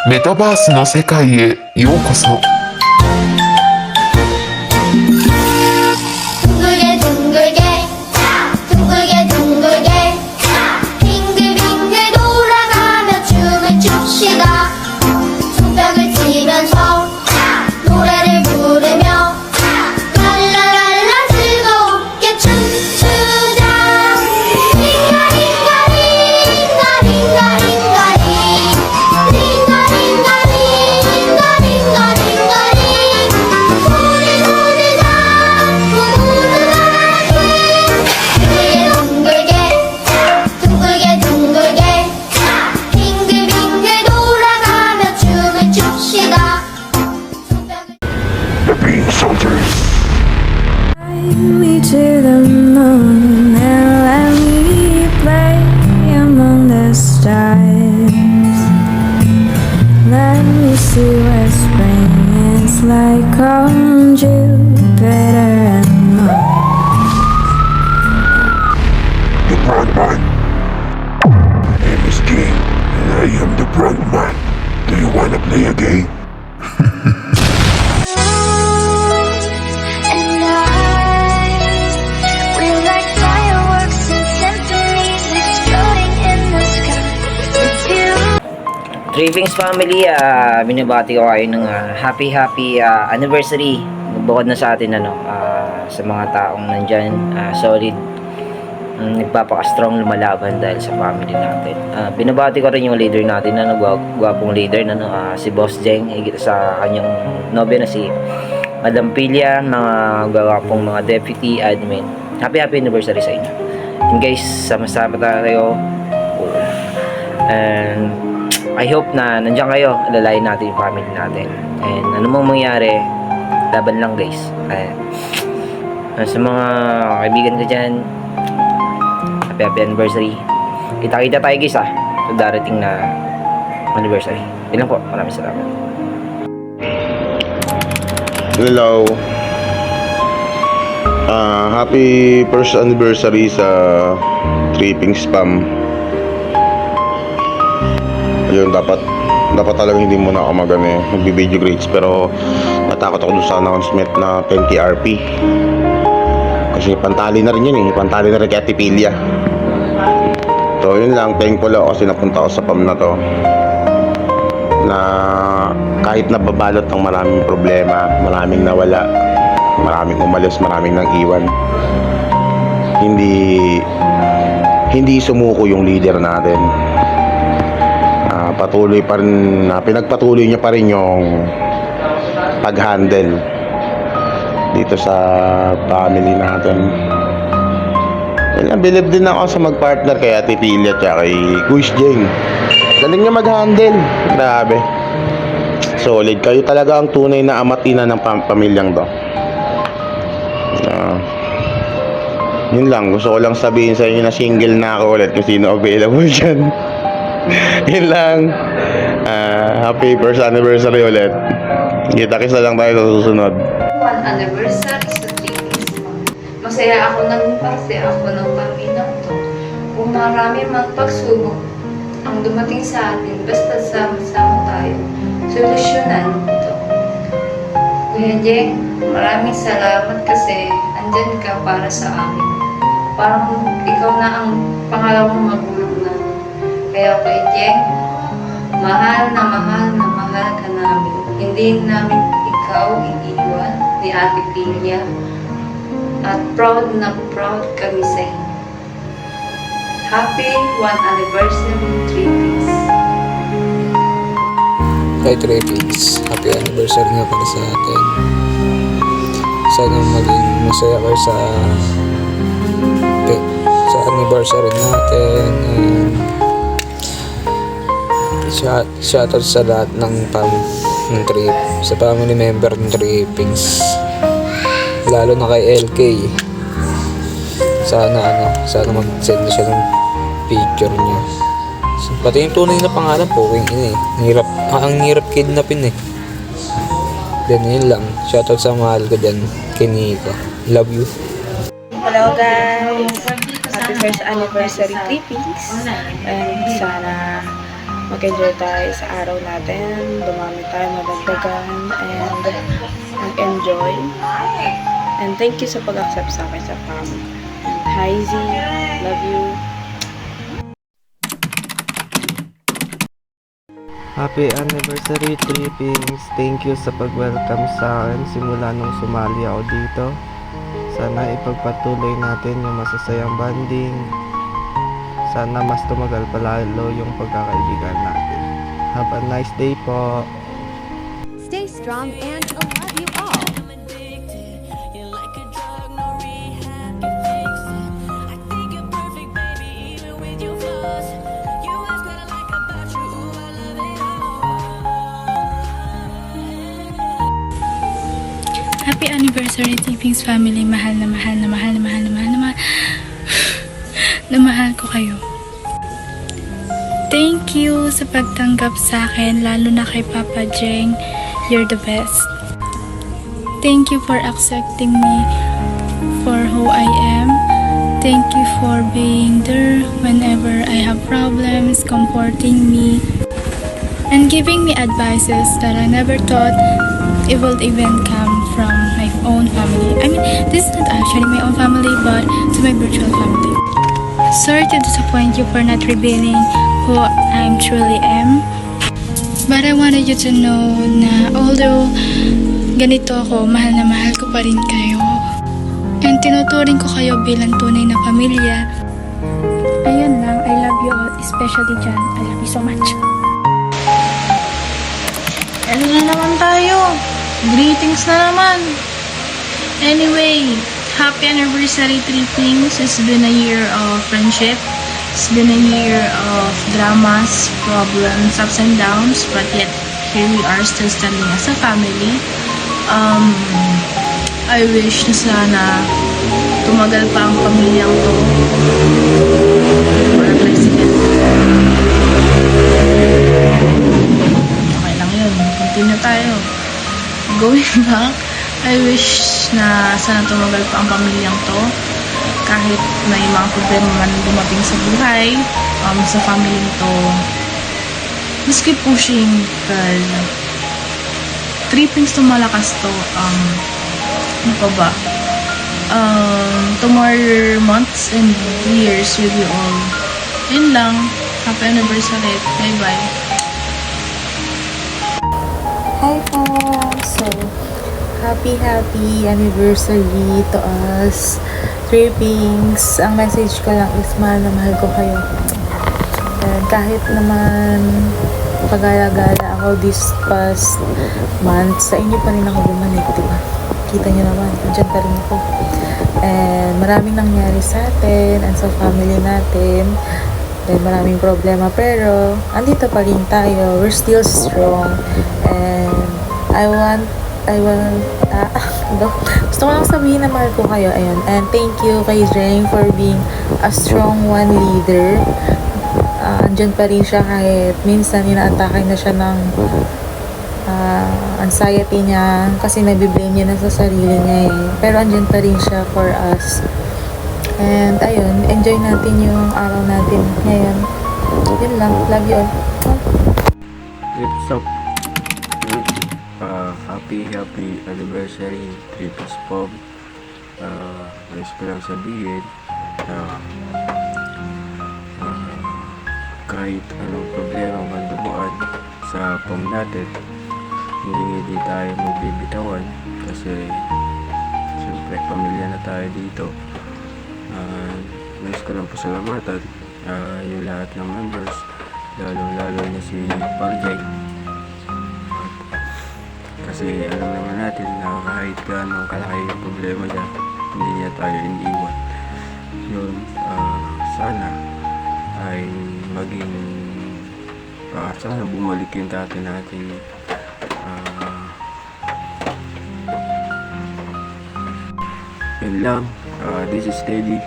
メタバースの世界へようこそ。 둥글게 둥글게 둥글게 둥글게 빙글빙글 돌아가며 춤을 춥시다. 손뼉을 치면서 노래를 부르며 랄라랄라 즐겁게 춤추자. 링가링가링가링가링가링 Me to the moon and let me play among the stars. Let me see what spring is like on Jupiter and Mars. The Brandman. My name is King, and I am the Brandman. Do you wanna play a game? And we're like fireworks and symphonies exploding in the sky with you. Trippings family, binabati ko kayo ng happy anniversary. Bukod na sa atin sa mga taong nandyan, solid, nagpapaka-strong lumalaban dahil sa family natin. Binabati ko rin yung leader natin, gwapong leader, si Boss Jeng, higit sa kanyang nobya na si Madam Pilia, mga gwapong mga deputy admin. Happy anniversary sa inyo. And guys, sama-sama tayo. And I hope na nandiyan kayo, alalayan natin yung family natin. And ano mong mangyari, laban lang guys. Sa mga kaibigan ko dyan, happy anniversary. Kita-kita tayo guys sa darating na anniversary. Yun lang po, maraming salamat. Hello. Happy first anniversary sa Tripping Spam. Ayun, dapat talagang hindi muna ako magbi-video grades, pero natakot ako dun sa announcement na 10 RP. Kasi pantali na rin yun pantali na rin kay Ate Pilia. So yun lang, thankful ako kasi napunta ako sa PAM na to, na kahit nababalot ng maraming problema, maraming nawala, maraming umalis, maraming nang iwan, hindi sumuko yung leader natin. Patuloy pa rin, pinagpatuloy niya pa rin yung pag-handle dito sa family natin. Believe din ako sa mag-partner kay Ate Pilia at kay Kuis Jeng. Galing niya mag-handle, grabe. Solid, kayo talaga ang tunay na ama't ina ng pamilyang to. Yun lang, gusto ko lang sabihin sa inyo na single na ako ulit kung sino available dyan. Yun lang. Happy first anniversary ulit. Kita-kisa lang tayo sa susunod. Anniversary sa Trippings. Masaya ako ng parte ako ng pamilya to. Kung marami mang pagsubok ang dumating sa atin, basta sama-sama tayo solusyonan ito. Kuya Jeng, maraming salamat kasi andyan ka para sa amin. Parang ikaw na ang pangalawang magulang na. Kaya Kuya Jeng, mahal ka namin. Hindi namin ikaw iiwan ni Ate Pilia. At proud na proud kami sa inyo. Happy 1 anniversary, Trippings. Hi Trippings, happy anniversary nga pala sa atin. Sana maging masaya kayo sa anniversary natin. Shoutout sa lahat ng sa family member ng Trippings, lalo na kay LK. sana mag-send na siya ng picture niya. So, pati yung tunay na pangalan po, Wing In eh. Ang hirap kidnapin eh. Then yun lang, shoutout sa mahal ko dyan, kay Nico. Love you. Hello guys! Happy first anniversary clippings. And sana mag-enjoy tayo sa araw natin. Dumami tayo madagdagan and mag-enjoy. And thank you sa pag-accept sa akin sa family. And hi Z, love you. Happy anniversary trippings. Thank you sa pag-welcome sa akin simula nung sumali ako dito. Sana ipagpatuloy natin yung masasayang banding. Sana mas tumagal palalo yung pagkakaibigan natin. Have a nice day po. Stay strong and I love you all. Happy anniversary, Tippings family. Mahal na mahal na mahal na mahal na mahal na mahal na mahal ko kayo. Thank you sa pagtanggap sa akin, lalo na kay Papa Jeng. You're the best. Thank you for accepting me for who I am. Thank you for being there whenever I have problems, comforting me, and giving me advices that I never thought it would even come from my own family. I mean, this is not actually my own family, but to my virtual family. Sorry to disappoint you for not revealing who I truly am. But I wanted you to know na although ganito ako, mahal na mahal ko pa rin kayo. And tinuturing ko kayo bilang tunay na pamilya. Ayun lang, I love you all, especially Jan. I love you so much. Ano na naman tayo? Greetings na naman. Anyway, happy anniversary trippings. It's been a year of friendship. It's been a year of dramas, problems, ups and downs, but yet here we are still standing as a family. I wish na sana tumagal pa ang pamilyang to. For a president. Okay lang yun. Continue tayo. Going back, I wish na sana tumagal pa ang pamilyang to. Kahit may mga problema man dumating sa buhay, sa family to, just keep pushing, cause trippings to malakas to. Ano pa ba? To more months and years with you all. Yun lang. Happy anniversary. Bye-bye. Hi po! So, happy anniversary to us. Trippings. Ang message ko lang is mahal na mahal ko kayo. And kahit naman pagala-gala ako this past month, sa inyo pa rin ako bumalik, diba? Kita nyo naman, andyan pa rin ako. And maraming nangyari sa atin and sa family natin. Then maraming problema, pero andito pa rin tayo. We're still strong. And gusto ko lang sabihin na mahal ko kayo. Ayun. And thank you kay Jeng for being a strong one leader. Andyan pa rin siya kahit minsan inaatake na siya ng anxiety niya kasi nabiblame niya na sa sarili niya eh. Pero andyan pa rin siya for us. And ayun, enjoy natin yung araw natin ngayon. Yun lang. Love you all. What's up? Happy anniversary Trippings Pop. Nais ko lang sabihin kahit anong problema man dumuan sa pom natin, hindi tayo magbibitawan kasi siyempre pamilya na tayo dito. Nais ko lang pasalamatan yung lahat ng members, lalo na si Parjay, kasi alam naman natin na kahit gaano kalaki yung problema niya, hindi niya tayo iniwan. Yun, sana ay maging sana bumalik yung dati natin yun lang. This is Teddy.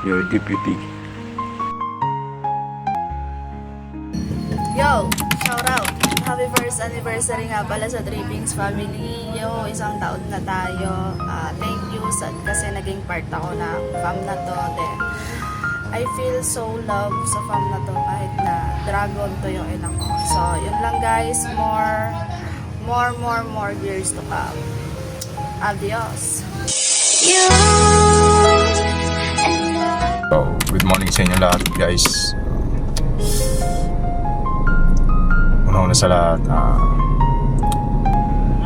your deputy. Yo! Shout out! Happy first anniversary nga pala sa Trippings family. Yo, isang taon na tayo. Thank you kasi naging part ako ng fam na to. Then, I feel so loved sa fam na to kahit na dragon to yung ina ko. So, yun lang guys. More years to come. Adios! You and I. So, good morning sa inyo lahat guys. Una sa lahat,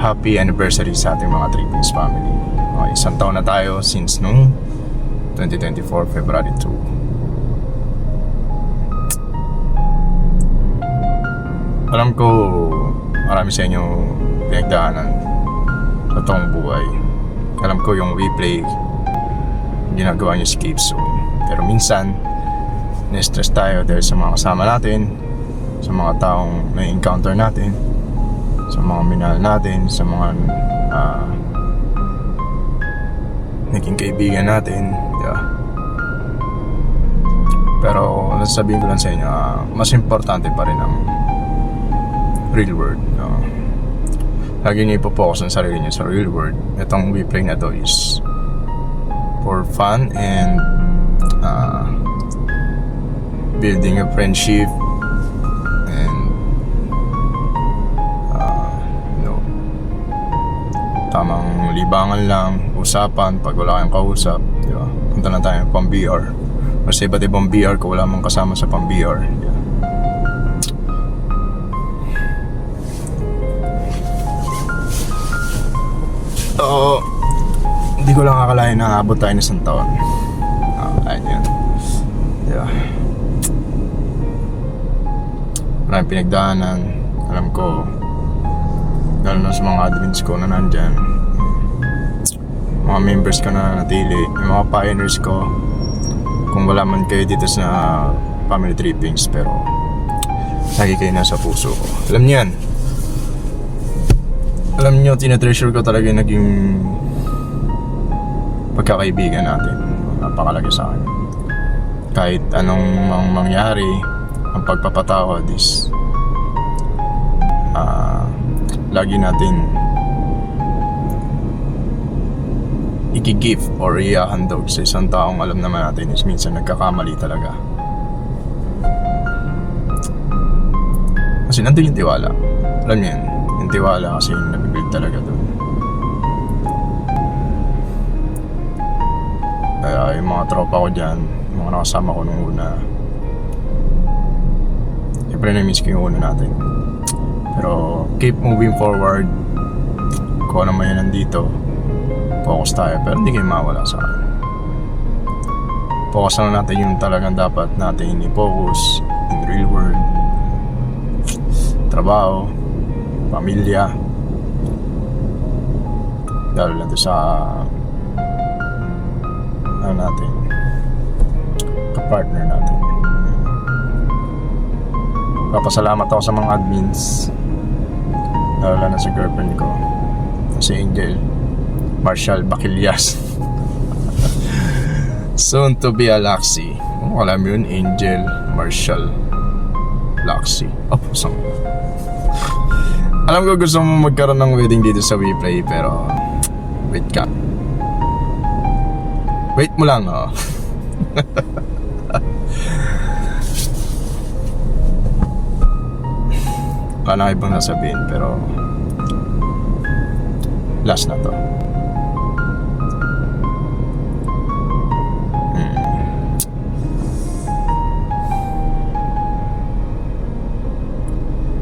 happy anniversary sa ating mga Trippings family. Okay, isang taon na tayo since nung 2024 February 2. Alam ko marami sa inyo pinagdaanan sa toong buhay. Alam ko yung WePlay ginagawa niyo escape zone. Pero minsan na-stress tayo dahil sa mga kasama natin, sa mga taong na-encounter natin, sa mga minahal natin, sa mga naging kaibigan natin, diba? Pero sasabihin ko lang sa inyo, mas importante pa rin ang real world. Lagi niyo ipopokus ang sarili niyo sa real world. Itong WePlay na to is for fun and building a friendship and tamang libangan lang, usapan pag wala kayong kausap, di ba? Punta lang tayo pang BR. Kasi iba't ibang BR ko wala mong kasama sa pang BR. Di ba? Hindi ko lang akalain na abot tayo ng isang taon. Ayun yun. Di ba? Maraming pinagdaanan. Alam ko, lalo na sa mga admins ko na nandyan, mga members ko na natili, yung mga pioneers ko, kung wala man kayo dito sa Family Trippings, pero lagi kayo nasa puso ko. Alam niyo yan. Alam niyo, tinatreasure ko talaga yung naging pagkakaibigan natin. Napakalaki sa akin. Kahit anong mangyari, ang pagpapatawad is lagi natin i-gift or i-handog sa isang taong alam naman natin is minsan nagkakamali talaga. Kasi nandun yung tiwala. Alam niyo yan, yung tiwala kasi yung nabibuild talaga doon. Kaya yung mga tropa ko dyan, yung mga nakasama ko nung una, siyempre na-miss ko yung una natin. Pero keep moving forward. Kung ano man yan nandito, focus tayo. Pero hindi kayo mawala sa akin. Focus lang natin yung talagang dapat natin i-focus in real world. Trabaho, pamilya, lalo na sa ano natin, kapartner natin. Papasalamat ako sa mga admins, lalo na sa girlfriend ko, si Angel Marshall Bakilias. Soon to be a Laxi. Alam yun, Angel Marshall Laxi. Pusang. Alam ko gusto mo magkaroon ng wedding dito sa WePlay, pero wait ka. Wait mo lang, oh. Wala na ibang nasabihin, pero last na to.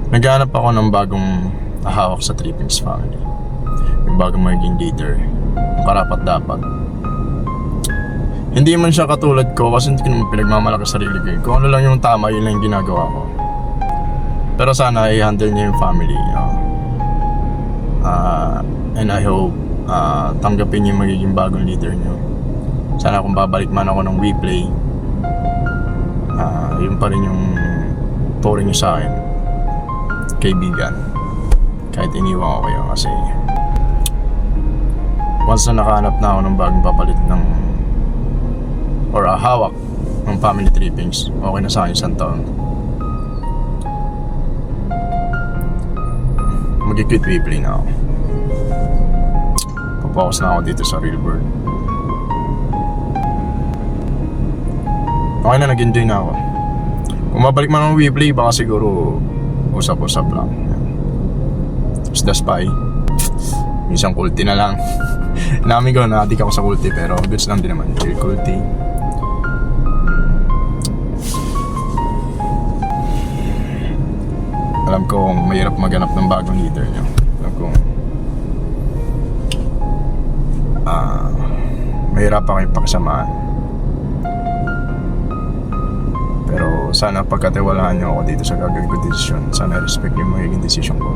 Naghanap ako ng bagong hawak sa Trippings family. Yung bagong magiging leader. Yung karapat dapat. Hindi man siya katulad ko kasi hindi ko naman pinagmamalaki sa sarili ko. Kung ano lang yung tama, yun lang yung ginagawa ko. Pero sana i-handle niya yung family. And I hope tanggapin niyo yung magiging bagong leader niyo. Sana kung babalik man ako ng WePlay, yun pa rin yung turing niyo sa akin. Kaibigan. Kahit iniwan ko kayo kasi once na nakahanap na ako ng bagong papalit ng or hawak ng family trippings. Okay na sa akin 1 taon. Mag-quit replay na ako. Papokus na ako dito sa real world. Okay na, nag-enjoy na ako. Kung mabalik man ang replay, baka siguro usap-usap lang. Tapos The Spy, minsan kulti na lang. Namin ko na adik ako sa kulti, pero goods lang din naman. Chill kulti. Alam ko mahirap maghanap ng bagong leader nyo. Alam ko mahirap pa kayong pakisamaan. Pero sana pagkatiwalaan nyo ako dito sa gagawin ko desisyon. Sana respect nyo yung magiging desisyon ko.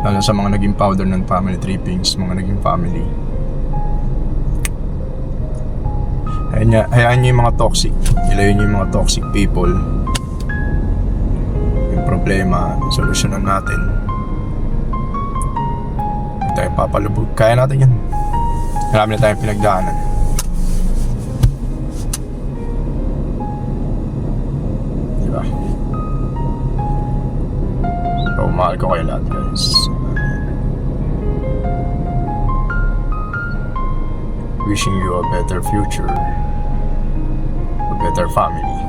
Lalo sa mga naging powder ng family trippings, mga naging family. Hayaan nyo yung mga toxic. Ilayo nyo yung mga toxic people. Yung problema, solusyonan natin. Hindi tayo papalubog. Kaya natin yan. Marami na tayong pinagdaanan. Diba? So, mahal ko kayo lahat, guys. Wishing you a better future, a better family,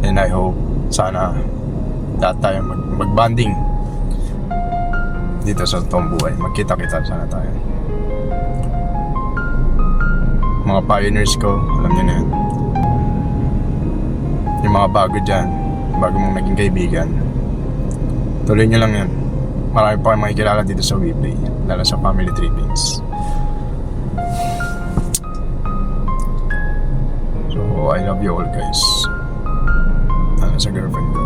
and I hope sana lahat tayo mag-bonding dito sa totoong buhay. Magkita-kita sana tayo. Mga pioneers ko, alam niyo na yan. Yung mga bago dyan, bago mong naging kaibigan, tuloy nyo lang yan. Marami pa kayong makikilala dito sa WePlay, lalo sa family trippings. So, I love you all, guys. Lalo sa girlfriend ko.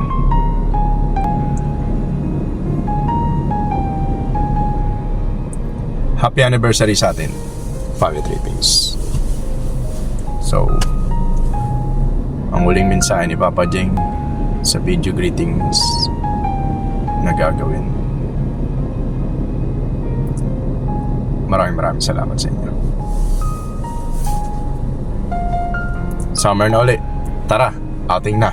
Happy anniversary sa atin, family trippings. So, ang huling mensahe ni Papa Jeng sa video greetings na gagawin. Maraming salamat sa inyo. Summer na ulit. Tara, outing na.